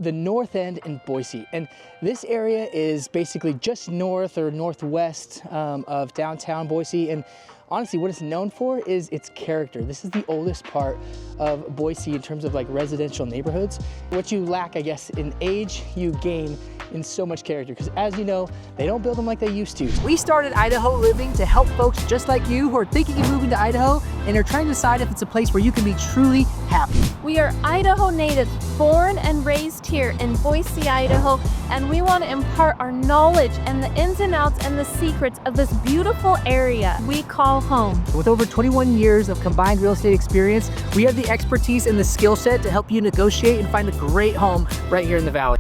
the north end in Boise. And this area is basically just north or northwest of downtown Boise. And honestly, what it's known for is its character. This is the oldest part of Boise in terms of like residential neighborhoods. What you lack, I guess, in age, you gain in so much character, because as you know, they don't build them like they used to. We started Idaho Living to help folks just like you who are thinking of moving to Idaho and are trying to decide if it's a place where you can be truly happy. We are Idaho natives, born and raised here in Boise, Idaho, and we want to impart our knowledge and the ins and outs and the secrets of this beautiful area we call home. With over 21 years of combined real estate experience, we have the expertise and the skill set to help you negotiate and find a great home right here in the valley.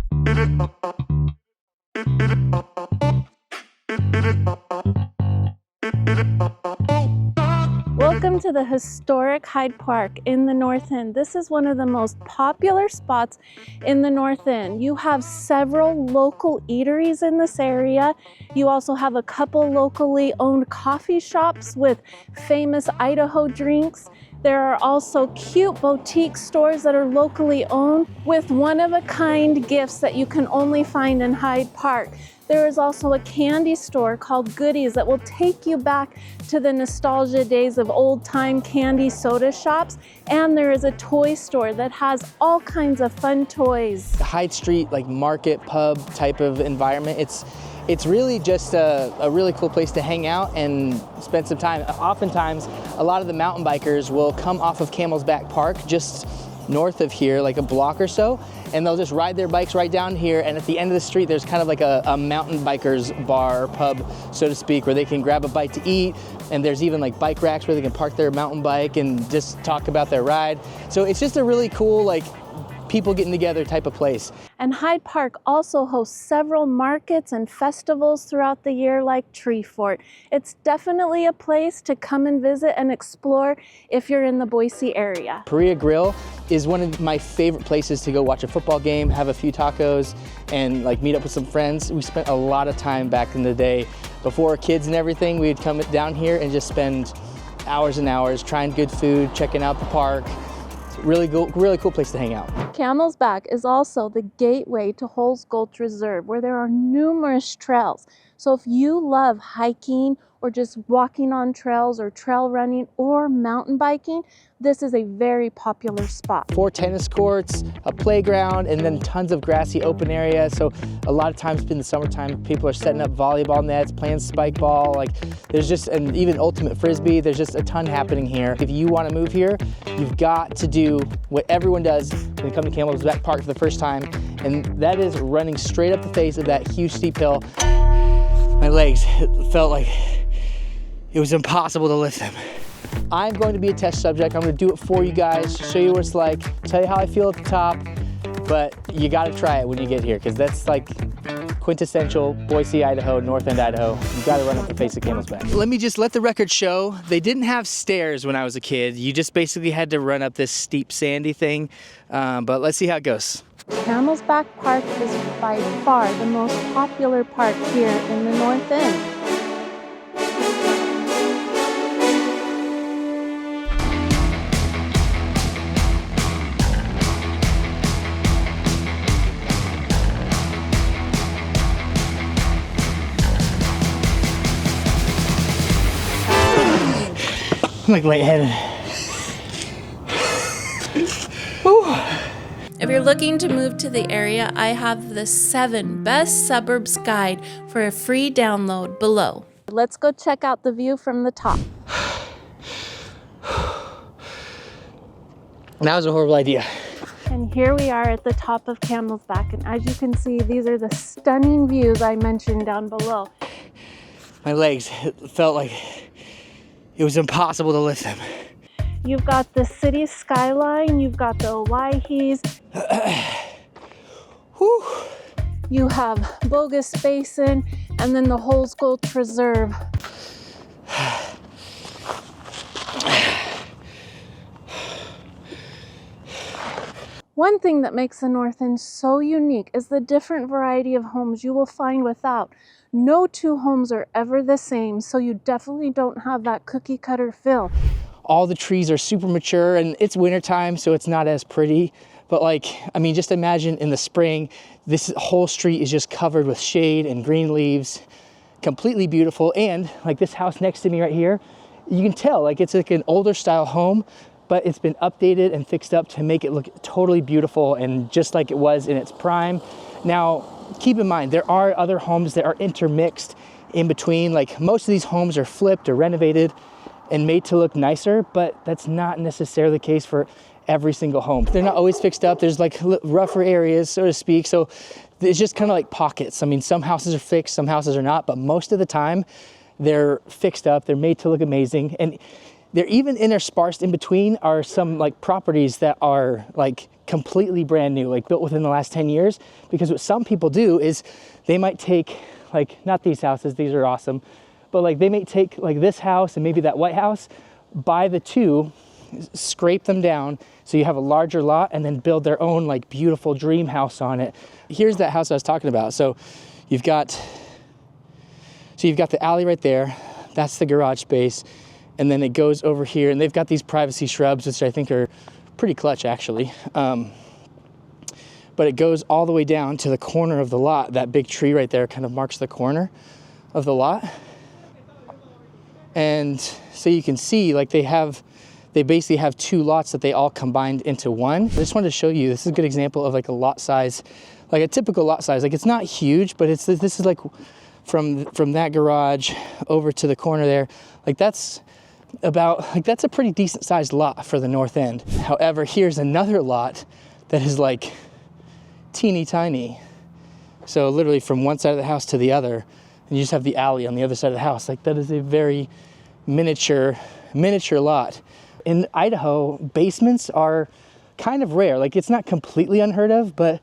Welcome to the historic Hyde Park in the North End. This is one of the most popular spots in the North End. You have several local eateries in this area. You also have a couple locally owned coffee shops with famous Idaho drinks. There are also cute boutique stores that are locally owned with one-of-a-kind gifts that you can only find in Hyde Park. There is also a candy store called Goodies that will take you back to the nostalgia days of old-time candy soda shops. And there is a toy store that has all kinds of fun toys. The Hyde Street, like market, pub type of environment, it's really just a really cool place to hang out and spend some time. Oftentimes, a lot of the mountain bikers will come off of Camel's Back Park just north of here, like a block or so, and they'll just ride their bikes right down here, and at the end of the street there's kind of like a mountain bikers bar, pub, so to speak, where they can grab a bite to eat, and there's even like bike racks where they can park their mountain bike and just talk about their ride. So it's just a really cool, like, people getting together type of place. And Hyde Park also hosts several markets and festivals throughout the year like Tree Fort. It's definitely a place to come and visit and explore if you're in the Boise area. Perea Grill is one of my favorite places to go watch a football game, have a few tacos, and like meet up with some friends. We spent a lot of time back in the day before kids and everything. We'd come down here and just spend hours and hours trying good food, checking out the park. Really cool place to hang out. Camel's Back is also the gateway to Holes Gulch Reserve, where there are numerous trails. So if you love hiking or just walking on trails or trail running or mountain biking, this is a very popular spot. 4 tennis courts, a playground, and then tons of grassy open area. So a lot of times in the summertime, people are setting up volleyball nets, playing spike ball. Like there's just, and even ultimate frisbee, there's just a ton happening here. If you want to move here, you've got to do what everyone does when they come to Camel's Back Park for the first time, and that is running straight up the face of that huge steep hill. My legs felt like it was impossible to lift them. I'm going to be a test subject. I'm going to do it for you guys, show you what it's like, tell you how I feel at the top, but you got to try it when you get here, because that's like quintessential Boise, Idaho, North End, Idaho. You got to run up the face of Camel's Back. Let me just let the record show, they didn't have stairs when I was a kid. You just basically had to run up this steep sandy thing, but let's see how it goes. Camel's Back Park is by far the most popular park here in the North End. I'm like lightheaded. If you're looking to move to the area, I have the 7 Best Suburbs Guide for a free download below. Let's go check out the view from the top. That was a horrible idea. And here we are at the top of Camel's Back, and as you can see, these are the stunning views I mentioned down below. My legs felt like it was impossible to lift them. You've got the city skyline, you've got the Owyhees. You have Bogus Basin, and then the Holes Gulch Reserve. One thing that makes the North End so unique is the different variety of homes you will find without. No two homes are ever the same, so you definitely don't have that cookie cutter feel. All the trees are super mature, and it's wintertime, so it's not as pretty, But like, I mean, just imagine in the spring, this whole street is just covered with shade and green leaves, completely beautiful. And like this house next to me right here, you can tell like it's like an older style home, but it's been updated and fixed up to make it look totally beautiful and just like it was in its prime. Now, keep in mind, there are other homes that are intermixed in between. Like most of these homes are flipped or renovated and made to look nicer, but that's not necessarily the case for every single home. They're not always fixed up. There's like rougher areas, so to speak. So it's just kind of like pockets. I mean, some houses are fixed, some houses are not, but most of the time they're fixed up. They're made to look amazing. And they're even interspersed in between are some like properties that are like completely brand new, like built within the last 10 years. Because what some people do is they might take like, not these houses, these are awesome, but like they may take like this house and maybe that white house, buy the two, scrape them down so you have a larger lot, and then build their own like beautiful dream house on it. Here's that house I was talking about. So you've got the alley right there. That's the garage space. And then it goes over here, and they've got these privacy shrubs, which I think are pretty clutch actually. But it goes all the way down to the corner of the lot. That big tree right there kind of marks the corner of the lot. And so you can see like they basically have two lots that they all combined into one. I just wanted to show you, this is a good example of like a lot size, like a typical lot size. Like it's not huge, but this is like from that garage over to the corner there. Like that's a pretty decent sized lot for the north end. However, here's another lot that is like teeny tiny. So literally from one side of the house to the other, and you just have the alley on the other side of the house. Like that is a very miniature lot. In Idaho, basements are kind of rare. Like it's not completely unheard of, but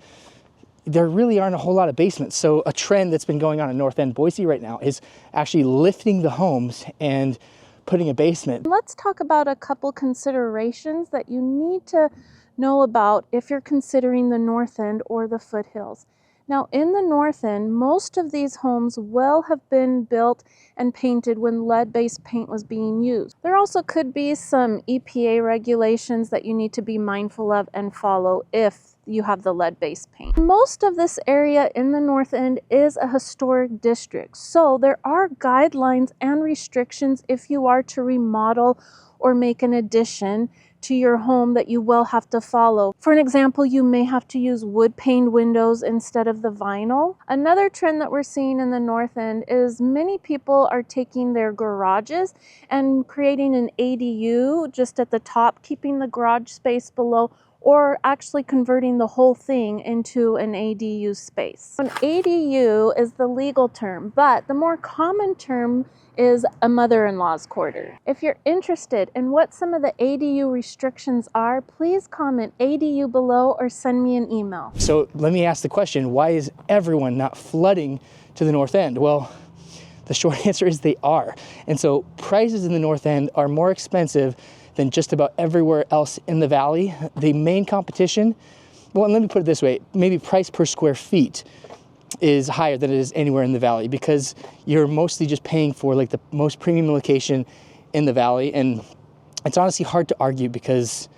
there really aren't a whole lot of basements. So a trend that's been going on in North End Boise right now is actually lifting the homes and putting a basement. Let's talk about a couple considerations that you need to know about if you're considering the North End or the Foothills. Now, in the North End, most of these homes will have been built and painted when lead-based paint was being used. There also could be some EPA regulations that you need to be mindful of and follow if you have the lead-based paint. Most of this area in the North End is a historic district, so there are guidelines and restrictions if you are to remodel or make an addition to your home that you will have to follow. For an example, you may have to use wood paned windows instead of the vinyl. Another trend that we're seeing in the North End is many people are taking their garages and creating an ADU just at the top, keeping the garage space below, or actually converting the whole thing into an ADU space. An ADU is the legal term, but the more common term is a mother-in-law's quarter. If you're interested in what some of the ADU restrictions are, please comment ADU below or send me an email. So let me ask the question, why is everyone not flooding to the North End? Well, the short answer is they are. And so prices in the North End are more expensive than just about everywhere else in the valley. The main competition, well, let me put it this way, maybe price per square feet is higher than it is anywhere in the valley because you're mostly just paying for like the most premium location in the valley. And it's honestly hard to argue because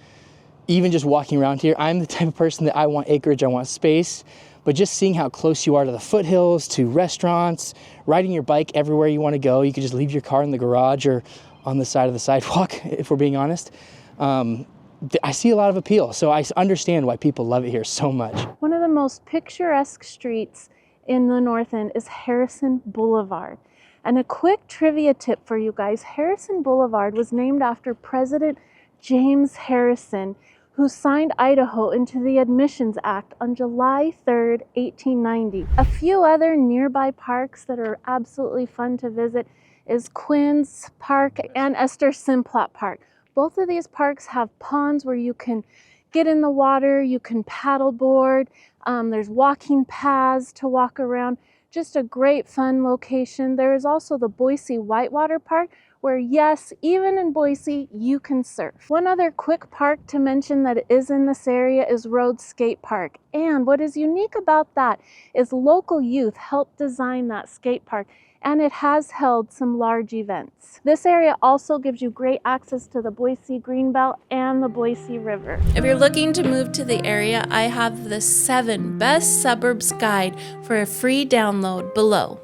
even just walking around here, I'm the type of person that I want acreage, I want space, but just seeing how close you are to the foothills, to restaurants, riding your bike everywhere you want to go, you could just leave your car in the garage or on the side of the sidewalk, if we're being honest. I see a lot of appeal, so I understand why people love it here so much. One of the most picturesque streets in the North End is Harrison Boulevard. And a quick trivia tip for you guys, Harrison Boulevard was named after President James Harrison, who signed Idaho into the Admissions Act on July 3rd, 1890. A few other nearby parks that are absolutely fun to visit is Quinn's Park and Esther Simplot Park. Both of these parks have ponds where you can get in the water, you can paddleboard, there's walking paths to walk around. Just a great fun location. There is also the Boise Whitewater Park where, yes, even in Boise, you can surf. One other quick park to mention that is in this area is Rhodes Skate Park. And what is unique about that is local youth helped design that skate park. and it has held some large events. This area also gives you great access to the Boise Greenbelt and the Boise River. If you're looking to move to the area, I have the 7 Best Suburbs Guide for a free download below.